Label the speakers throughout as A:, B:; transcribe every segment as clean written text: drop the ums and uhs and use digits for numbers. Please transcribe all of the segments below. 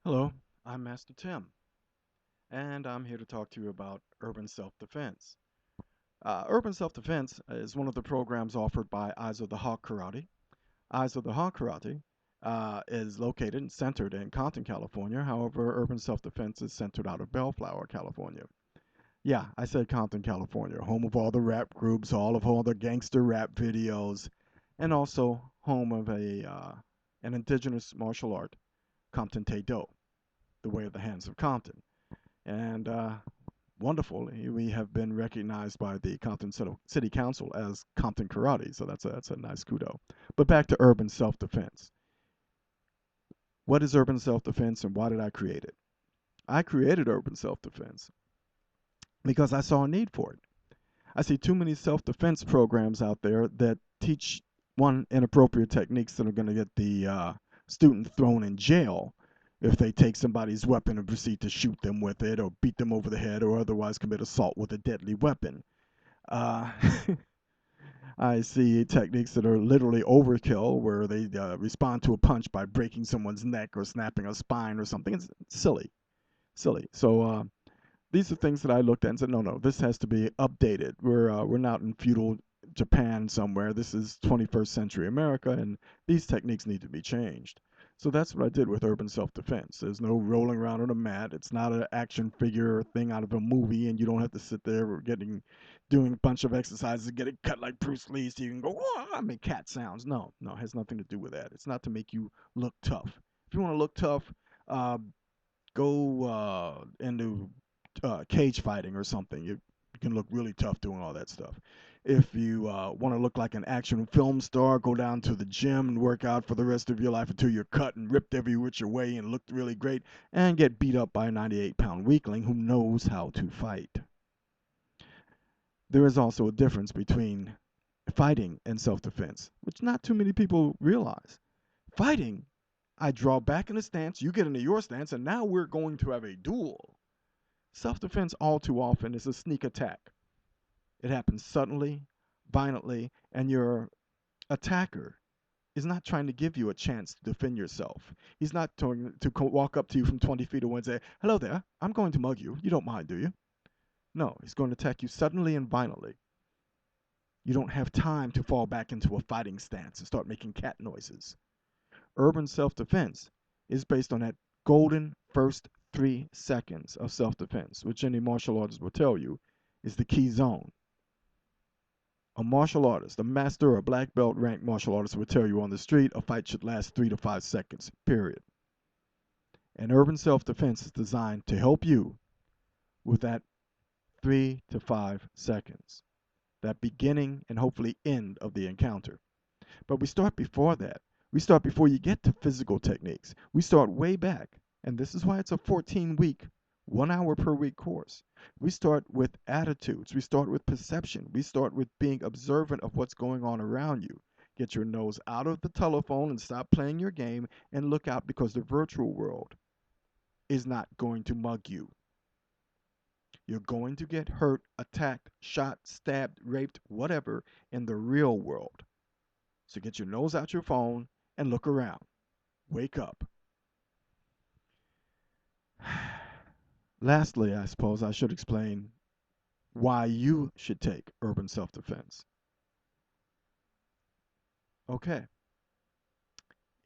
A: Hello, I'm Master Tim, and I'm here to talk to you about urban self-defense. Urban self-defense is one of the programs offered by Eyes of the Hawk Karate. Eyes of the Hawk Karate is located and centered in Compton, California. However, urban self-defense is centered out of Bellflower, California. Yeah, I said Compton, California, home of all the rap groups, all the gangster rap videos, and also home of an indigenous martial art, Compton-Te-Do, the way of the hands of Compton. And wonderfully, we have been recognized by the Compton City Council as Compton Karate, so that's a nice kudo. But back to urban self-defense. What is urban self-defense, and why did I create it? I created urban self-defense because I saw a need for it. I see too many self-defense programs out there that teach one inappropriate techniques that are going to get the student thrown in jail if they take somebody's weapon and proceed to shoot them with it or beat them over the head or otherwise commit assault with a deadly weapon. Uh, I see techniques that are literally overkill where they respond to a punch by breaking someone's neck or snapping a spine or something. It's silly, silly. So these are things that I looked at and said, no, no, this has to be updated. We're not in feudal Japan somewhere. This is 21st century America, and these techniques need to be changed. So that's what I did with urban self-defense. There's no rolling around on a mat. It's not an action figure thing out of a movie, and you don't have to sit there doing a bunch of exercises, getting cut like Bruce Lee, so you can go, oh, I make cat sounds. No, no, it has nothing to do with that. It's not to make you look tough. If you want to look tough, uh, go into cage fighting or something. You can look really tough doing all that stuff. If you want to look like an action film star, go down to the gym and work out for the rest of your life until you're cut and ripped every which way and look really great and get beat up by a 98-pound weakling who knows how to fight. There is also a difference between fighting and self-defense, which not too many people realize. Fighting, I draw back in a stance, you get into your stance, and now we're going to have a duel. Self defense, all too often, is a sneak attack. It happens suddenly, violently, and your attacker is not trying to give you a chance to defend yourself. He's not going to walk up to you from 20 feet away and say, hello there, I'm going to mug you. You don't mind, do you? No, he's going to attack you suddenly and violently. You don't have time to fall back into a fighting stance and start making cat noises. Urban self defense is based on that golden first 3 seconds of self defense, which any martial artist will tell you is the key zone. A martial artist, a master or black belt ranked martial artist will tell you on the street a fight should last 3 to 5 seconds, period. And urban self defense is designed to help you with that 3 to 5 seconds, that beginning and hopefully end of the encounter. But we start before that. We start before you get to physical techniques. We start way back. And this is why it's a 14-week, 1 hour per week course. We start with attitudes. We start with perception. We start with being observant of what's going on around you. Get your nose out of the telephone and stop playing your game and look out because the virtual world is not going to mug you. You're going to get hurt, attacked, shot, stabbed, raped, whatever in the real world. So get your nose out your phone and look around. Wake up. Lastly, I suppose I should explain why you should take urban self defense. Okay,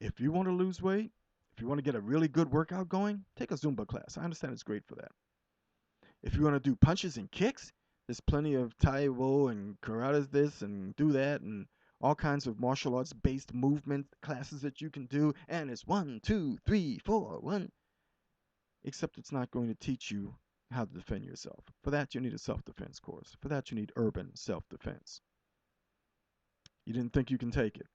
A: if you want to lose weight, if you want to get a really good workout going, take a Zumba class. I understand it's great for that. If you want to do punches and kicks, there's plenty of Taiwo and karate this and do that and all kinds of martial arts based movement classes that you can do. And it's 1, 2, 3, 4, 1. Except it's not going to teach you how to defend yourself. For that, you need a self defense course. For that, you need urban self defense. You didn't think you can take it.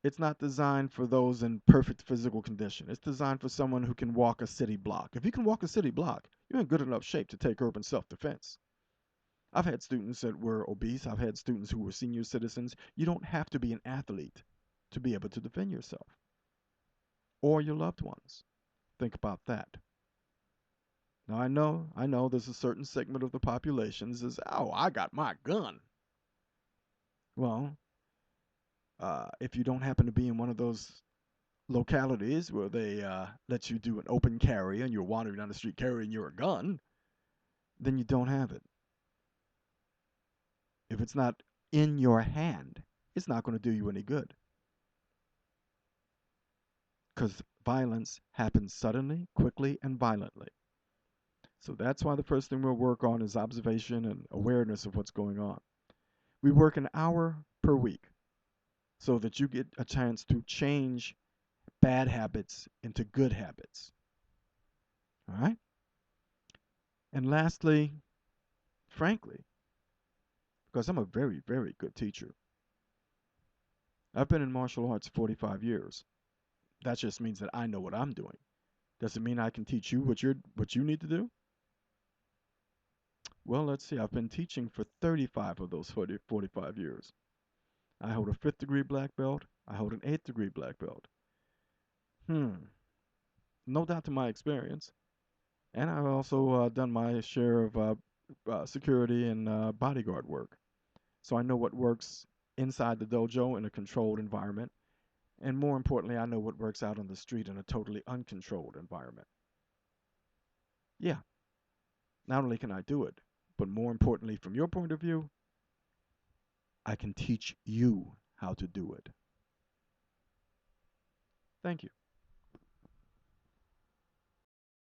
A: It's not designed for those in perfect physical condition. It's designed for someone who can walk a city block. If you can walk a city block, you're in good enough shape to take urban self defense. I've had students that were obese. I've had students who were senior citizens. You don't have to be an athlete to be able to defend yourself or your loved ones. Think about that. Now I know there's a certain segment of the population that says, "Oh, I got my gun." Well, if you don't happen to be in one of those localities where they let you do an open carry and you're wandering down the street carrying your gun, then you don't have it. If it's not in your hand, it's not going to do you any good because violence happens suddenly, quickly, and violently. So that's why the first thing we'll work on is observation and awareness of what's going on. We work an hour per week so that you get a chance to change bad habits into good habits. All right? And lastly, frankly, because I'm a very, very good teacher, I've been in martial arts 45 years. That just means that I know what I'm doing. Does it mean I can teach you what you need to do? Well, let's see. I've been teaching for 35 of those 45 years. I hold a fifth degree black belt. I hold an eighth degree black belt. Hmm. No doubt to my experience. And I've also done my share of security and bodyguard work. So I know what works inside the dojo in a controlled environment. And more importantly, I know what works out on the street in a totally uncontrolled environment. Yeah, not only can I do it, but more importantly, from your point of view, I can teach you how to do it. Thank you.